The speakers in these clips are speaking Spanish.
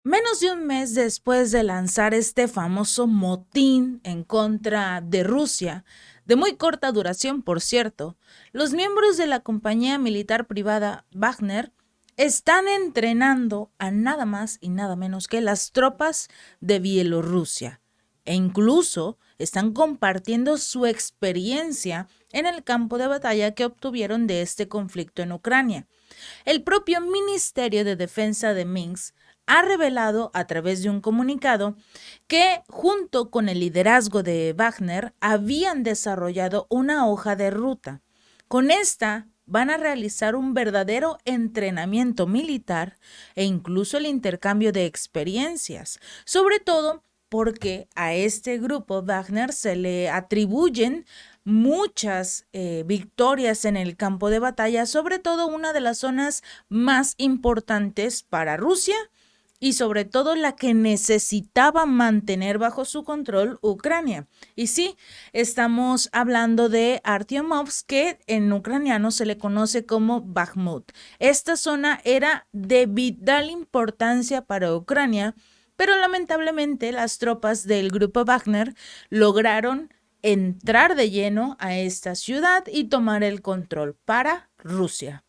Menos de un mes después de lanzar este famoso motín en contra de Rusia, de muy corta duración por cierto, los miembros de la compañía militar privada Wagner están entrenando a nada más y nada menos que las tropas de Bielorrusia e incluso están compartiendo su experiencia en el campo de batalla que obtuvieron de este conflicto en Ucrania. El propio Ministerio de Defensa de Minsk ha revelado a través de un comunicado que junto con el liderazgo de Wagner habían desarrollado una hoja de ruta. Con esta van a realizar un verdadero entrenamiento militar e incluso el intercambio de experiencias, sobre todo porque a este grupo Wagner se le atribuyen muchas victorias en el campo de batalla, sobre todo una de las zonas más importantes para Rusia y sobre todo la que necesitaba mantener bajo su control Ucrania. Y sí, estamos hablando de Artyomovsk, que en ucraniano se le conoce como Bakhmut. Esta zona era de vital importancia para Ucrania, pero lamentablemente las tropas del grupo Wagner lograron entrar de lleno a esta ciudad y tomar el control para Rusia.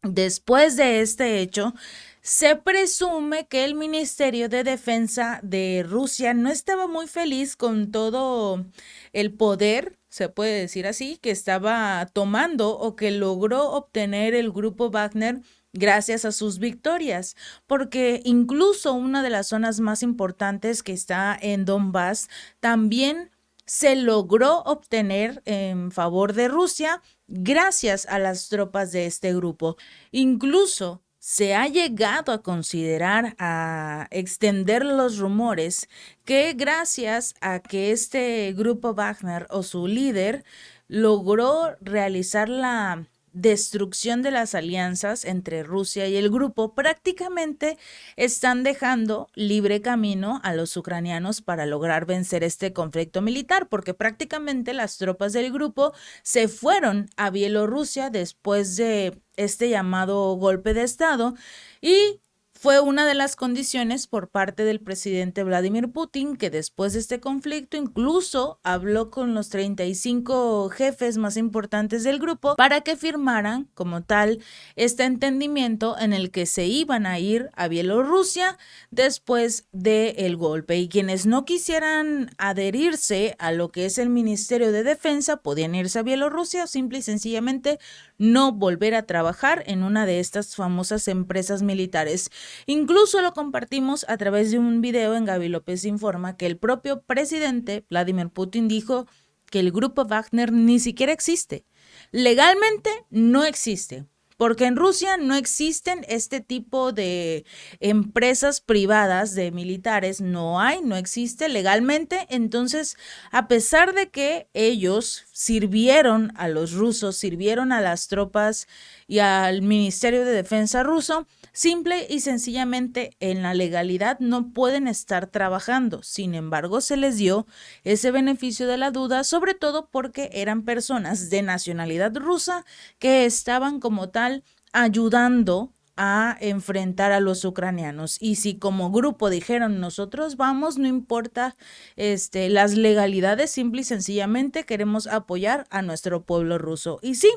Después de este hecho, se presume que el Ministerio de Defensa de Rusia no estaba muy feliz con todo el poder, se puede decir así, que estaba tomando o que logró obtener el grupo Wagner gracias a sus victorias, porque incluso una de las zonas más importantes que está en Donbass también se logró obtener en favor de Rusia gracias a las tropas de este grupo. Incluso se ha llegado a considerar, a extender los rumores que gracias a que este grupo Wagner o su líder logró realizar la destrucción de las alianzas entre Rusia y el grupo, prácticamente están dejando libre camino a los ucranianos para lograr vencer este conflicto militar, porque prácticamente las tropas del grupo se fueron a Bielorrusia después de este llamado golpe de Estado y fue una de las condiciones por parte del presidente Vladimir Putin, que después de este conflicto incluso habló con los 35 jefes más importantes del grupo para que firmaran como tal este entendimiento en el que se iban a ir a Bielorrusia después del golpe. Y quienes no quisieran adherirse a lo que es el Ministerio de Defensa podían irse a Bielorrusia o simple y sencillamente no volver a trabajar en una de estas famosas empresas militares. Incluso lo compartimos a través de un video en Gaby López Informa que el propio presidente Vladimir Putin dijo que el grupo Wagner ni siquiera existe. Legalmente no existe. Porque en Rusia no existen este tipo de empresas privadas de militares, no hay, no existe legalmente. Entonces, a pesar de que ellos sirvieron a los rusos, sirvieron a las tropas y al Ministerio de Defensa ruso, simple y sencillamente en la legalidad no pueden estar trabajando. Sin embargo, se les dio ese beneficio de la duda, sobre todo porque eran personas de nacionalidad rusa que estaban como tal ayudando a enfrentar a los ucranianos. Y si como grupo dijeron nosotros vamos, no importa las legalidades, simple y sencillamente queremos apoyar a nuestro pueblo ruso. Y sí,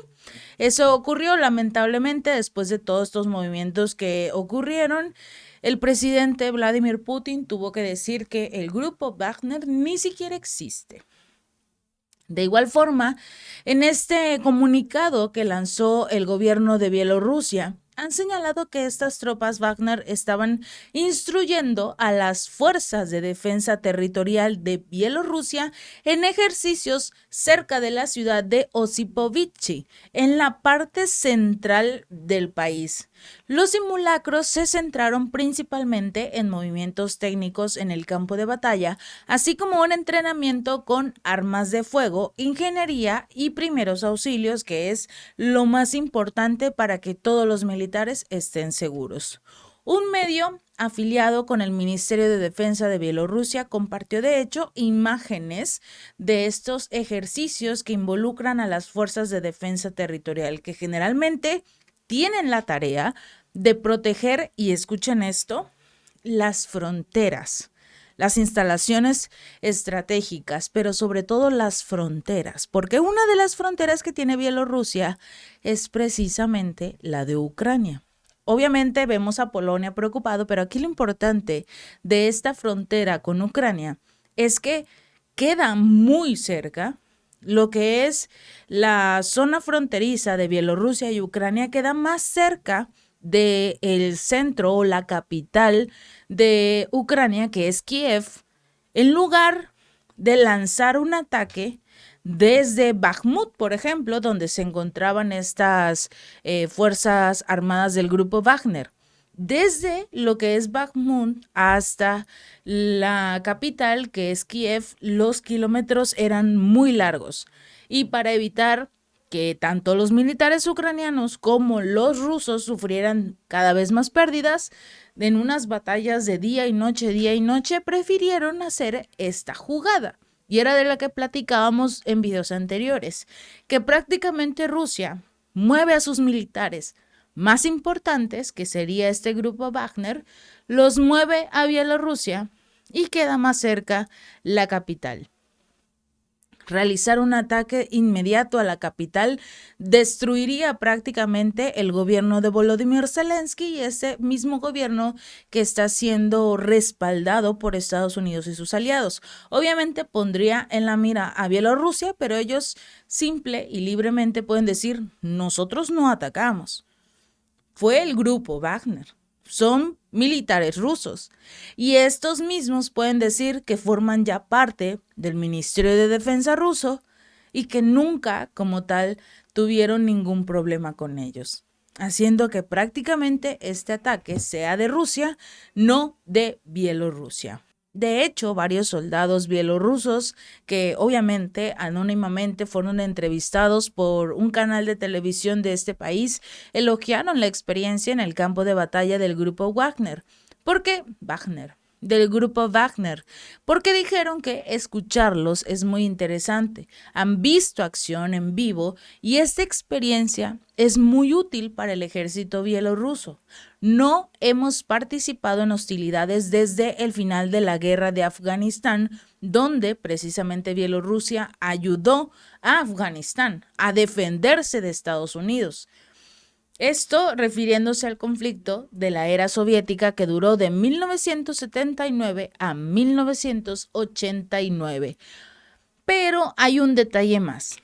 eso ocurrió lamentablemente después de todos estos movimientos que ocurrieron. El presidente Vladimir Putin tuvo que decir que el grupo Wagner ni siquiera existe. De igual forma, en este comunicado que lanzó el gobierno de Bielorrusia, han señalado que estas tropas Wagner estaban instruyendo a las fuerzas de defensa territorial de Bielorrusia en ejercicios cerca de la ciudad de Osipovich, en la parte central del país. Los simulacros se centraron principalmente en movimientos técnicos en el campo de batalla, así como un entrenamiento con armas de fuego, ingeniería y primeros auxilios, que es lo más importante para que todos los militares estén seguros. Un medio afiliado con el Ministerio de Defensa de Bielorrusia compartió de hecho imágenes de estos ejercicios que involucran a las fuerzas de defensa territorial, que generalmente tienen la tarea de proteger, y escuchen esto, las fronteras, las instalaciones estratégicas, pero sobre todo las fronteras, porque una de las fronteras que tiene Bielorrusia es precisamente la de Ucrania. Obviamente vemos a Polonia preocupado, pero aquí lo importante de esta frontera con Ucrania es que queda muy cerca. Lo que es la zona fronteriza de Bielorrusia y Ucrania queda más cerca del centro o la capital de Ucrania, que es Kiev, en lugar de lanzar un ataque desde Bakhmut, por ejemplo, donde se encontraban estas fuerzas armadas del grupo Wagner. Desde lo que es Bakhmut hasta la capital, que es Kiev, los kilómetros eran muy largos. Y para evitar que tanto los militares ucranianos como los rusos sufrieran cada vez más pérdidas en unas batallas de día y noche, prefirieron hacer esta jugada. Y era de la que platicábamos en videos anteriores, que prácticamente Rusia mueve a sus militares más importantes, que sería este grupo Wagner, los mueve a Bielorrusia y queda más cerca la capital. Realizar un ataque inmediato a la capital destruiría prácticamente el gobierno de Volodymyr Zelensky y ese mismo gobierno que está siendo respaldado por Estados Unidos y sus aliados. Obviamente pondría en la mira a Bielorrusia, pero ellos simple y libremente pueden decir, nosotros no atacamos. Fue el grupo Wagner. Son militares rusos y estos mismos pueden decir que forman ya parte del Ministerio de Defensa ruso y que nunca como tal tuvieron ningún problema con ellos, haciendo que prácticamente este ataque sea de Rusia, no de Bielorrusia. De hecho, varios soldados bielorrusos que obviamente anónimamente fueron entrevistados por un canal de televisión de este país elogiaron la experiencia en el campo de batalla del grupo Wagner. ¿Por qué Wagner? Del grupo Wagner, porque dijeron que escucharlos es muy interesante, han visto acción en vivo y esta experiencia es muy útil para el ejército bielorruso. No hemos participado en hostilidades desde el final de la guerra de Afganistán, donde precisamente Bielorrusia ayudó a Afganistán a defenderse de Estados Unidos. Esto refiriéndose al conflicto de la era soviética que duró de 1979 a 1989. Pero hay un detalle más.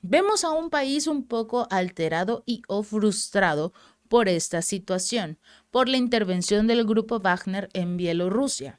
Vemos a un país un poco alterado y o frustrado por esta situación, por la intervención del grupo Wagner en Bielorrusia.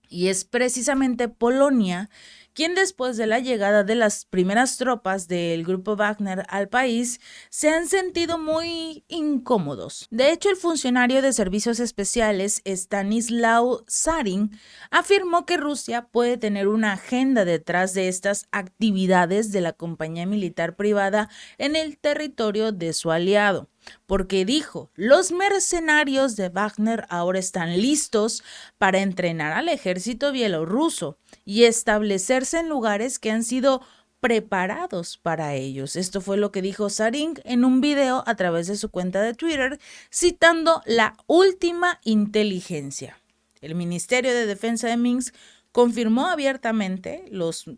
Y es precisamente Polonia quien después de la llegada de las primeras tropas del grupo Wagner al país se han sentido muy incómodos. De hecho, el funcionario de servicios especiales Stanislaw Sarin afirmó que Rusia puede tener una agenda detrás de estas actividades de la compañía militar privada en el territorio de su aliado. Porque dijo, los mercenarios de Wagner ahora están listos para entrenar al ejército bielorruso y establecerse en lugares que han sido preparados para ellos. Esto fue lo que dijo Sarin en un video a través de su cuenta de Twitter, citando la última inteligencia. El Ministerio de Defensa de Minsk confirmó abiertamente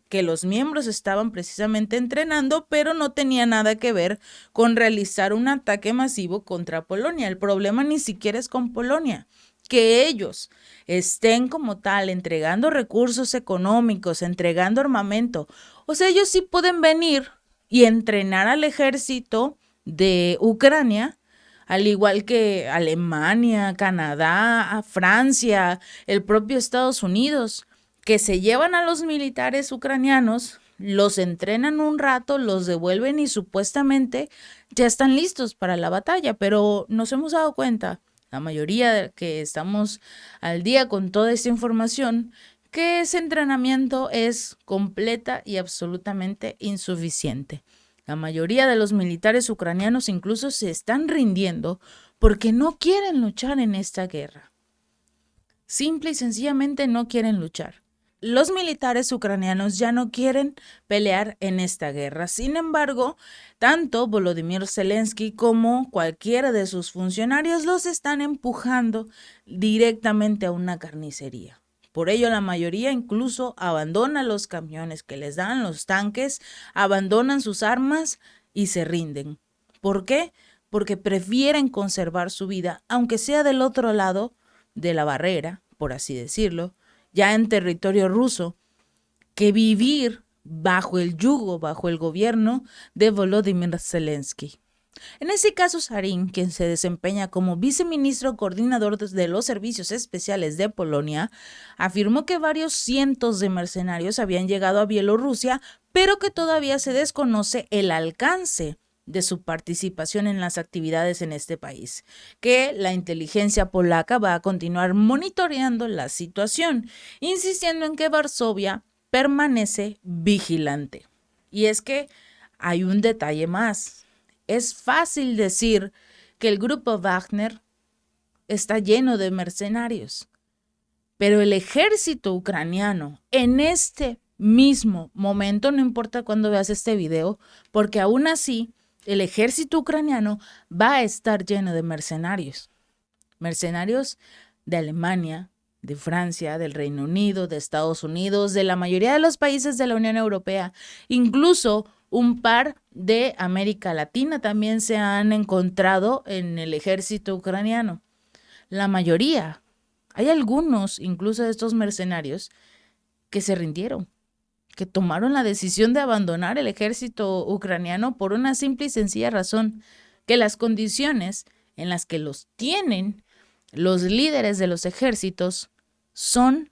que los miembros estaban precisamente entrenando, pero no tenía nada que ver con realizar un ataque masivo contra Polonia. El problema ni siquiera es con Polonia. Que ellos estén como tal entregando recursos económicos, entregando armamento. O sea, ellos sí pueden venir y entrenar al ejército de Ucrania, al igual que Alemania, Canadá, Francia, el propio Estados Unidos, que se llevan a los militares ucranianos, los entrenan un rato, los devuelven y supuestamente ya están listos para la batalla, pero nos hemos dado cuenta, la mayoría de que estamos al día con toda esta información, que ese entrenamiento es completa y absolutamente insuficiente. La mayoría de los militares ucranianos incluso se están rindiendo porque no quieren luchar en esta guerra. Simple y sencillamente no quieren luchar. los militares ucranianos ya no quieren pelear en esta guerra. Sin embargo, tanto Volodymyr Zelensky como cualquiera de sus funcionarios los están empujando directamente a una carnicería. Por ello, la mayoría incluso abandona los camiones que les dan, los tanques, abandonan sus armas y se rinden. ¿Por qué? Porque prefieren conservar su vida, aunque sea del otro lado de la barrera, por así decirlo, ya en territorio ruso, que vivir bajo el yugo, bajo el gobierno de Volodymyr Zelensky. En ese caso, Sarin, quien se desempeña como viceministro coordinador de los servicios especiales de Polonia, afirmó que varios cientos de mercenarios habían llegado a Bielorrusia, pero que todavía se desconoce el alcance de su participación en las actividades en este país, que la inteligencia polaca va a continuar monitoreando la situación, insistiendo en que Varsovia permanece vigilante. Y es que hay un detalle más. Es fácil decir que el grupo Wagner está lleno de mercenarios, pero el ejército ucraniano en este mismo momento, no importa cuándo veas este video, porque aún así el ejército ucraniano va a estar lleno de mercenarios. Mercenarios de Alemania, de Francia, del Reino Unido, de Estados Unidos, de la mayoría de los países de la Unión Europea. Incluso un par de América Latina también se han encontrado en el ejército ucraniano. La mayoría. Hay algunos, incluso de estos mercenarios, que se rindieron, que tomaron la decisión de abandonar el ejército ucraniano por una simple y sencilla razón, que las condiciones en las que los tienen los líderes de los ejércitos son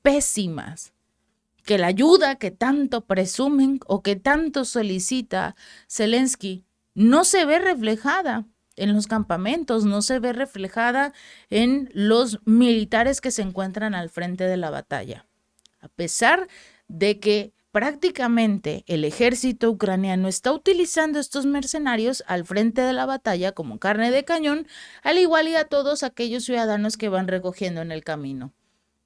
pésimas, que la ayuda que tanto presumen o que tanto solicita Zelensky no se ve reflejada en los campamentos, no se ve reflejada en los militares que se encuentran al frente de la batalla. A pesar de que prácticamente el ejército ucraniano está utilizando estos mercenarios al frente de la batalla como carne de cañón, al igual y a todos aquellos ciudadanos que van recogiendo en el camino.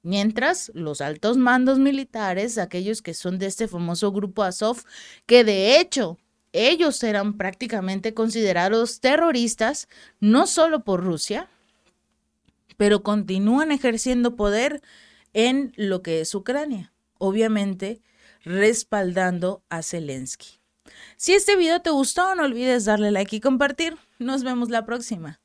Mientras los altos mandos militares, aquellos que son de este famoso grupo Azov, que de hecho ellos eran prácticamente considerados terroristas, no solo por Rusia, pero continúan ejerciendo poder en lo que es Ucrania, obviamente respaldando a Zelensky. Si este video te gustó, no olvides darle like y compartir. Nos vemos la próxima.